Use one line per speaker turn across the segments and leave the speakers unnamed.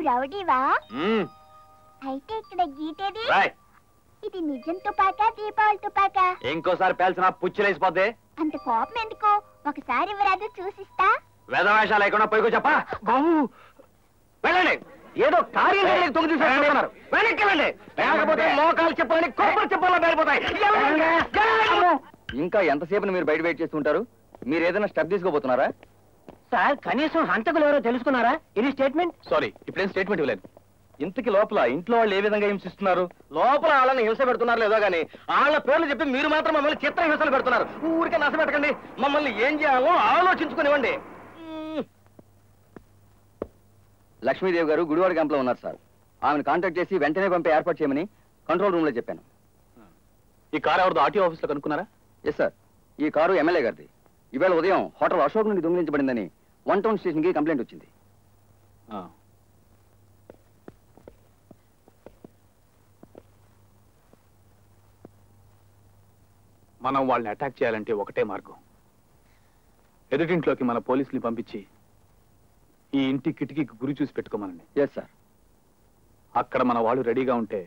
రౌడీవా? అయితే ఇక్కడ గీతేది? ఇది నిజం తుపాకా దీపావళి తుపాకా?
ఇంకోసారి పేల్చిన పుచ్చులేసిపోద్ది.
అంత కోపం ఎందుకో, ఒకసారి ఇవ్వరాదు చూసిస్తా.
వేదవేషాలు లేకుండా పోయికో చెప్పా. బాబు వెళ్ళండి, ఏదో కార్యం తొంగి చూసారు. వెనక్కి వెళ్ళండి, లేకపోతే మోకాలు చెప్పాలని కొబ్బరి చెప్పాలో వెళ్ళిపోతాయి. ఇంకా ఎంతసేపు మీరు బయట వెయిట్ చేస్తుంటారు? మీరు ఏదైనా స్టెప్ తీసుకోబోతున్నారా?
సార్ కనీసం హంతకులు ఎవరో తెలుసుకున్నారా? ఇది స్టేట్మెంట్.
సారీ, ఇప్పుడేం స్టేట్మెంట్ ఇవ్వలేదు. ఇంతకి లోపల ఇంట్లో వాళ్ళు ఏ విధంగా హింసిస్తున్నారు? లోపల వాళ్ళని హింస పెడుతున్నారు లేదో గానీ వాళ్ళ పేర్లు చెప్పి మీరు మాత్రం మమ్మల్ని చిత్ర హింసలు పెడుతున్నారు. ఊరికే నశ పెట్టకండి, మమ్మల్ని ఏం చేయాలో ఆలోచించుకునివ్వండి. లక్ష్మీదేవి గారు గుడివాడ క్యాంప్ లో ఉన్నారు సార్. ఆమెను కాంటాక్ట్ చేసి వెంటనే పంపే ఏర్పాటు చేయమని కంట్రోల్ రూమ్ లో చెప్పాను. ఈ కారు ఎవరిదో ఆర్టీఓ ఆఫీస్ లో కనుక్కున్నారా? ఎస్ సార్, ఈ కారు ఎమ్మెల్యే గారిది. ఇవాళ ఉదయం హోటల్ అశోక్ నుండి దొంగిలించబడిందని 1 టౌన్ స్టేషన్ కి కంప్లైంట్ వచ్చింది.
మనం వాళ్ళని అటాక్ చేయాలంటే ఒకటే మార్గం. ఎదుటింట్లోకి మన పోలీసుని పంపించి ఈ ఇంటి కిటికీకి గురి చూసి పెట్టుకోమనండి.
Yes sir.
అక్కడ మన వాళ్ళు రెడీగా ఉంటే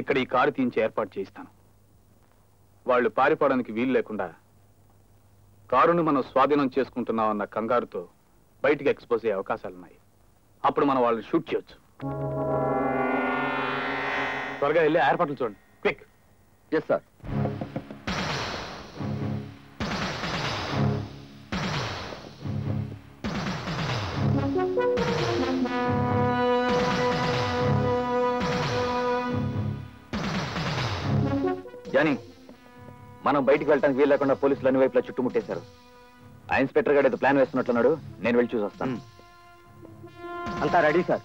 ఇక్కడ ఈ కారు తీయించి ఏర్పాటు చేయిస్తాను. వాళ్ళు పారిపోవడానికి వీలు లేకుండా కారుని మనం స్వాధీనం చేసుకుంటున్నామన్న కంగారుతో బయటికి ఎక్స్పోజ్ అయ్యే అవకాశాలున్నాయి. అప్పుడు మనం వాళ్ళని షూట్ చేయొచ్చు. త్వరగా వెళ్ళి ఏర్పాట్లు చూడండి, క్విక్.
Yes sir. జానీ, మనం బయటికి వెళ్ళడానికి వీలు లేకుండా పోలీసులు అన్ని వైపులా చుట్టుముట్టేశారు. ఆ ఇన్స్పెక్టర్ గారు ఏదో ప్లాన్ వేస్తున్నట్లున్నాడు. నేను వెళ్ళి చూసి వస్తాను. అంతా రెడీ సార్.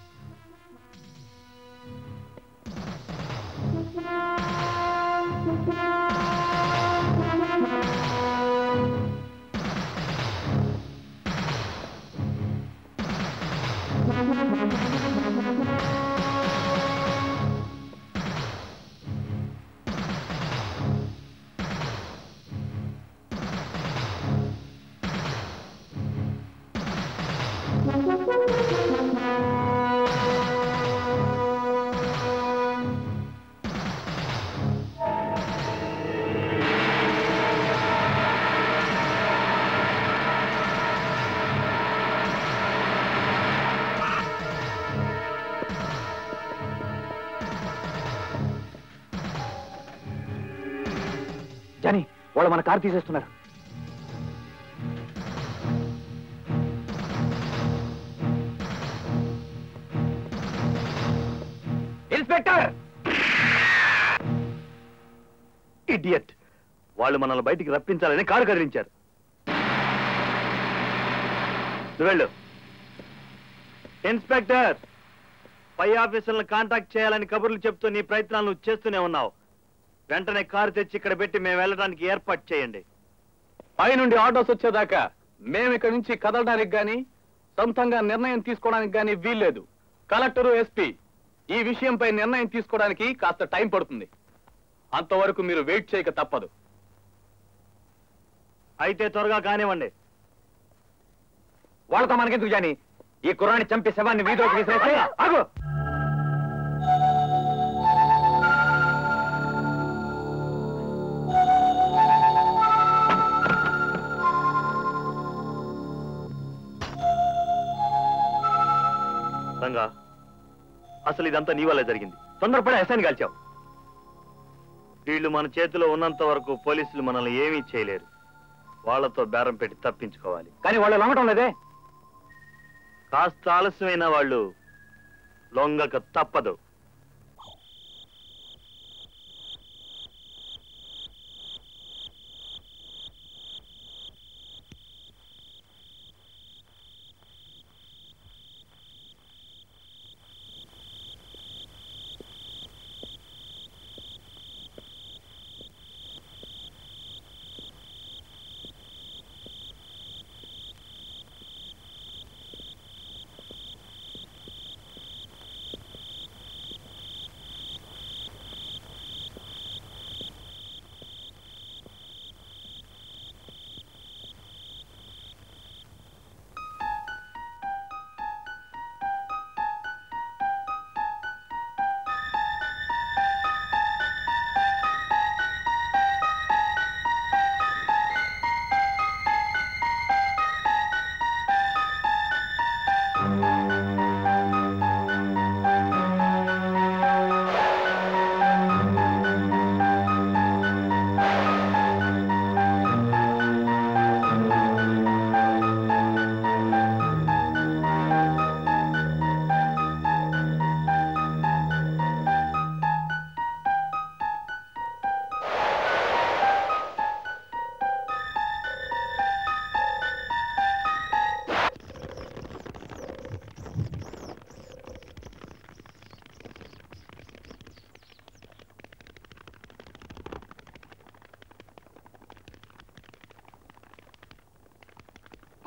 జానీ, వాళ్ళు మన కారు తీసేస్తున్నారు. ఇన్స్పెక్టర్! ఇడియట్! వాళ్ళు మనల్ని బయటికి రప్పించాలని కారు కదిలించారు. వెళ్ళు. ఇన్స్పెక్టర్, పై ఆఫీసర్లను కాంటాక్ట్ చేయాలని కబుర్లు చెప్తూ నీ ప్రయత్నాలు చేస్తూనే ఉన్నావు. వెంటనే కారు తెచ్చి ఇక్కడ పెట్టి మేము వెళ్ళడానికి ఏర్పాటు చేయండి.
పై నుండి ఆర్డర్స్ వచ్చేదాకా మేము ఇక్కడి నుంచి కదలడానికి గాని సొంతంగా నిర్ణయం తీసుకోవడానికి గాని వీల్లేదు. కలెక్టరు, ఎస్పీ ఈ విషయంపై నిర్ణయం తీసుకోవడానికి కాస్త టైం పడుతుంది. అంతవరకు మీరు వెయిట్ చేయక తప్పదు.
అయితే త్వరగా కానివ్వండి. వాళ్ళతో మనకెందుకు జానీ? ఈ కుర్రాన్ని చంపి శవాన్ని వీధిలోకి విసిరేసి ఆగు. రంగా, అసలు ఇదంతా నీ వల్లే జరిగింది. తొందరపడి ఎస్ఐని కాల్చావు. వీళ్ళు మన చేతిలో ఉన్నంత వరకు పోలీసులు మనల్ని ఏమీ చేయలేరు. వాళ్లతో బేరం పెట్టి తప్పించుకోవాలి. కానీ వాళ్ళు లొంగటం లేదే. కాస్త ఆలస్యమైన వాళ్ళు లొంగక తప్పదు.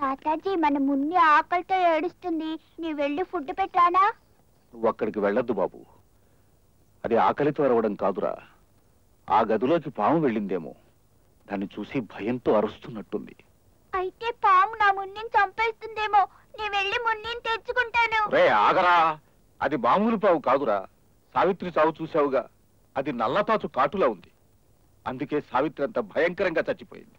తాతాజీ మన మున్ని ఆకలితో ఏడుస్తుంది. నీ వెళ్ళి ఫుడ్ పెట్టానా?
నువ్వు అక్కడికి వెళ్ళొద్దు బాబు. అది ఆకలితో అరవడం కాదురా, ఆ గదిలోకి పాము వెళ్ళిందేమో. దాన్ని చూసి భయంతో అరుస్తున్నట్టుంది.
అయితే పాము నా మున్నిని చంపేస్తుందేమో. నీ వెళ్ళి మున్నిని తెచ్చుకుంటాను.
రే ఆగరా, అది మామూలు పావు కాదురా. సావిత్రి చావు చూసావుగా, అది నల్లతాచు కాటులా ఉంది. అందుకే సావిత్రి అంత భయంకరంగా చచ్చిపోయింది.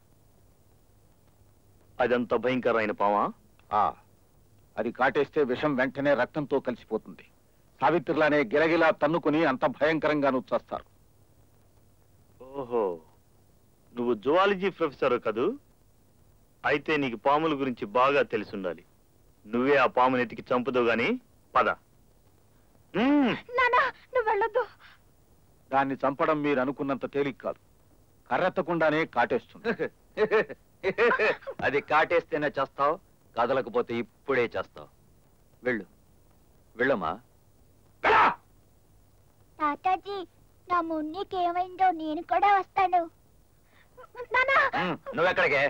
అదంత భయంకరమైన పావా?
అది కాటేస్తే విషం వెంటనే రక్తంతో కలిసిపోతుంది. సావిత్రిలానే గిలగిలా తన్నుకుని అంత భయంకరంగా చస్తారు.
ఓహో, నువ్వు జువాలజీ ప్రొఫెసర్ కదూ? అయితే నీకు పాముల గురించి బాగా తెలిసుండాలి. నువ్వే ఆ పాముని ఎతికి చంపుదు గాని పద.
నువ్వు వెళ్ళొద్దు.
దాన్ని చంపడం మీరు అనుకున్నంత తేలిక కాదు. కర్రెత్తకుండానే కాటేస్తుంది.
అది కాటేస్తేనే చేస్తావు, కదలకపోతే ఇప్పుడే చేస్తావు. వెళ్ళు, వెళ్ళమ్మా.
తాతాజీ, నా మున్నికి ఏమైందో నేను కూడా వస్తాను.
నువ్వెక్కడికే?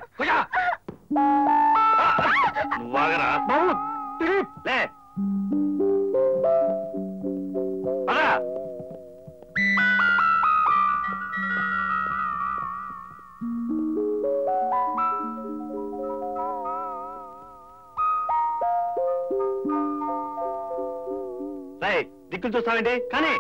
నువ్వాగరా.
లే.
దిక్కులు చూస్తావేంటి? కానీ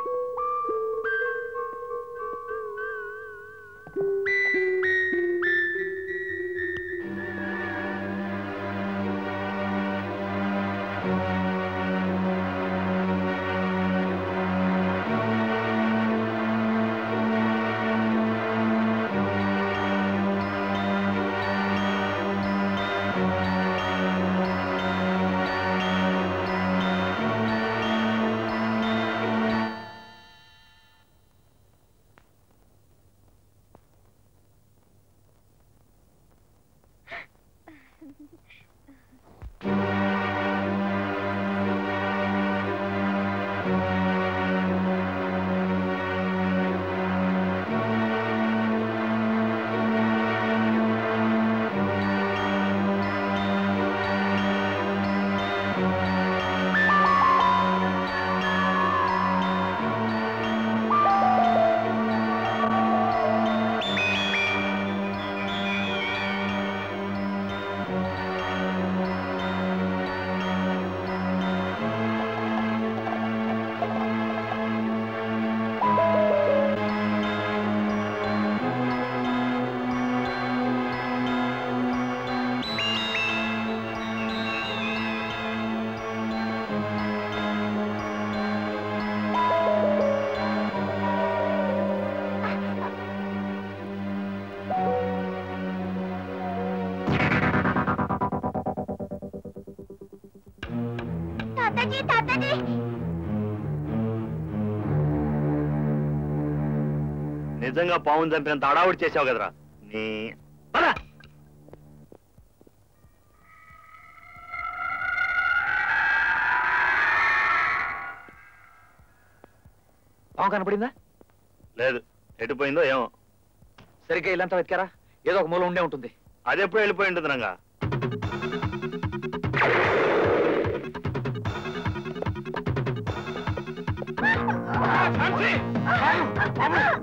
నిజంగా పావును చంపినంత అడావుడి చేసావు కదరా నీ.
పాము కనపడిందా?
లేదు, ఎటుపోయిందో ఏమో.
సరిగ్గా ఇల్లంతా వెతికారా? ఏదో ఒక మూల ఉండే ఉంటుంది.
అది ఎప్పుడు వెళ్ళిపోయి ఉంటుంది రంగా.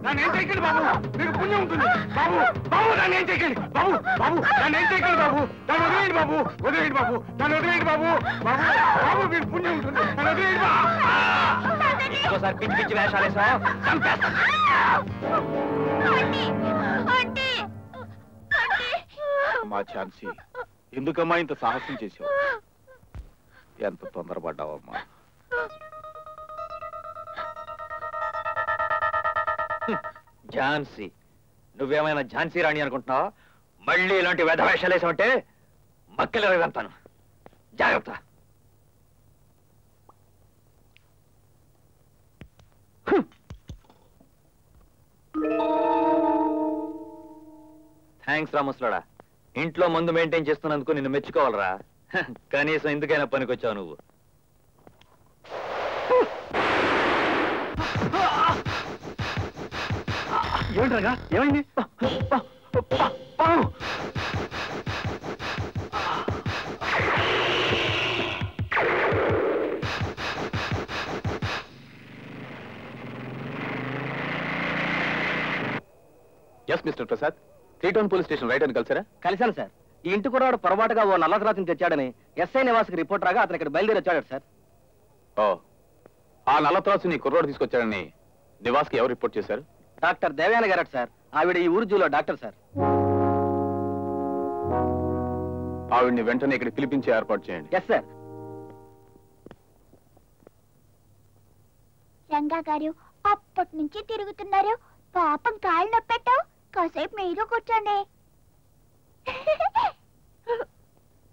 నన్నేం చేయకండి బాబు, మీకు పుణ్యం ఉంటుంది. బాబు బాబు నన్నేం చేయకండి. బాబు బాబు నన్నేం చేయకండి. బాబు నన్ను వదిలేయండి. బాబు వదిలేయండి. బాబు నన్ను వదిలేయండి. బాబు బాబు బాబు మీకు పుణ్యం ఉంటుంది. నన్ను వదిలేయండి.
ఇంకోసారి పిచ్చి పిచ్చి వేషాలు వేసావు చంపేస్తాను.
మా ఛాన్సీ, ఎందుకమ్మా ఇంత సాహసం చేసావు? ఎంత తొందరపడ్డావమ్మా.
ఝాన్సీ, నువ్వేమైనా ఝాన్సీ రాణి అనుకుంటున్నావా? మళ్ళీ ఇలాంటి వెధవేషాలు వేసావంటే మక్కలు వెళ్తాను. జాగ్రత్త. థ్యాంక్స్ రా ముసలాడా. ఇంట్లో మందు మెయింటైన్ చేస్తున్నందుకు నిన్ను మెచ్చుకోవాలరా. కనీసం ఎందుకైనా పనికొచ్చావు నువ్వు.
ఏమిటగా ఏమైంది?
Yes mister Prasad, 3 town police station right అని కలిసారా?
కలిశాను సార్. ఈ ఇంటి కూడా పొరపాటుగా ఓ నల్లత్రాతిని తెచ్చాడని ఎస్ఐ నివాస్కి రిపోర్ట్ రాగా అతను ఇక్కడ బయలుదేరి వచ్చాడు సార్.
ఓ, ఆ నల్లత్రాసు నీ కుర్రోడు తీసుకొచ్చాడని నివాస్కి ఎవరు రిపోర్ట్ చేశారు?
డాక్టర్ దేవయాన గారట సార్. ఆవిడ ఈ ఊరు జూలో డాక్టర్ సార్.
ఆవిడ్ని వెంటనే ఇక్కడ పిలిపించి ఏర్పాటు చేయండి.
Yes sir.
రంగా గారు అప్పటి నుంచి తిరుగుతున్నారు. పాపం కాళ్ళు నొప్పెట్టావు. కాసేపు మీరు కూర్చోండి.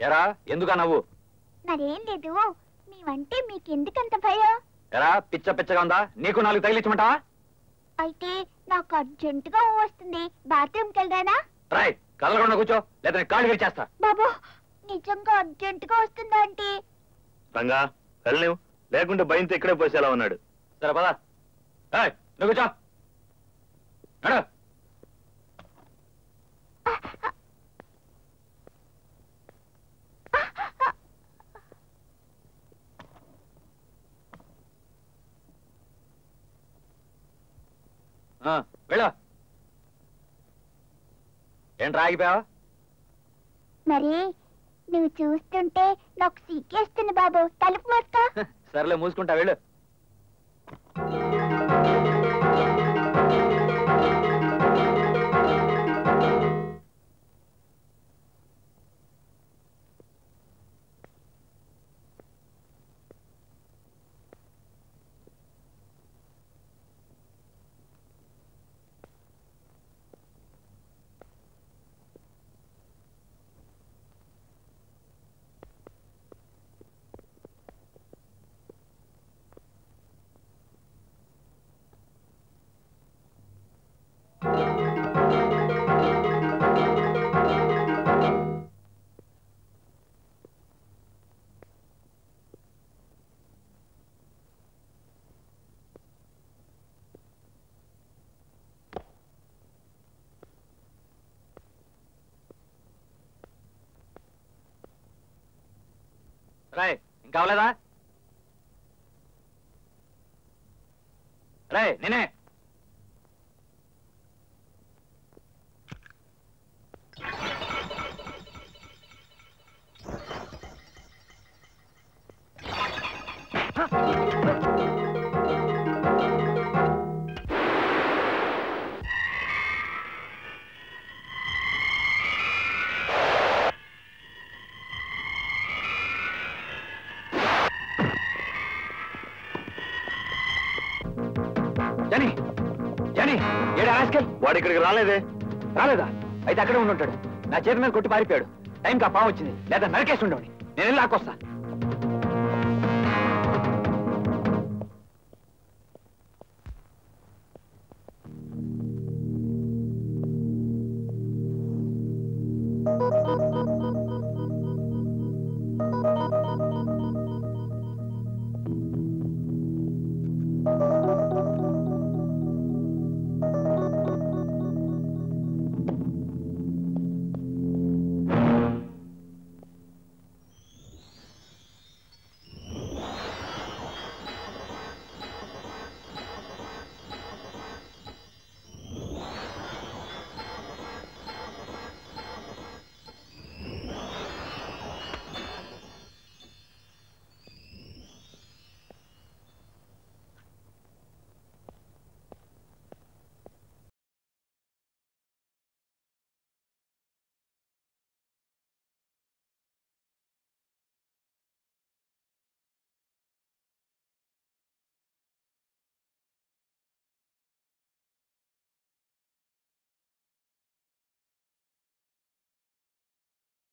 ఎరా ఎందుకా నవ్వు?
మరేం లేదు. మేమంటే మీకెందుకంత భయం?
ఎరా పిచ్చ పిచ్చగా ఉందా? నీకు 4 తగిలించమంటావా?
అయితే నాకు అర్జెంటుగా వస్తుంది. బాత్రూమ్కి వెళ్దానా?
రాయ్ కదలకుండా కూర్చో, లేదా కాళ్ళు విరిచేస్తా.
బాబు నిజంగా అర్జెంటుగా వస్తుందా అంటే?
రంగా వెళ్ళలేవు, లేకుంటే భయంతో ఇక్కడే పోసేలా ఉన్నాడు.
సరే పదా. నువ్వు కూర్చో. నడు. వెళ్ళు. ఏంట్రా ఆగిపోయావా?
మరి నువ్వు చూస్తుంటే నాకు సిగ్గేస్తుంది బాబు. తలుపు మూసుకో.
సర్లే మూసుకుంటా, వెళ్ళు. రాయ్ ఇంకా అవలేదా? రాయ్ నేనే. జానీ జానీ ఏడా రాస్కల్?
వాడు ఇక్కడికి రాలేదే.
రాలేదా? అయితే అక్కడే ఉండి ఉంటాడు. నా చేతి మీద కొట్టి పారిపోయాడు. టైంకి ఆ పాము వచ్చింది, లేదా నరికేసి ఉండవు. నేను వెళ్ళి లాక్కొస్తా.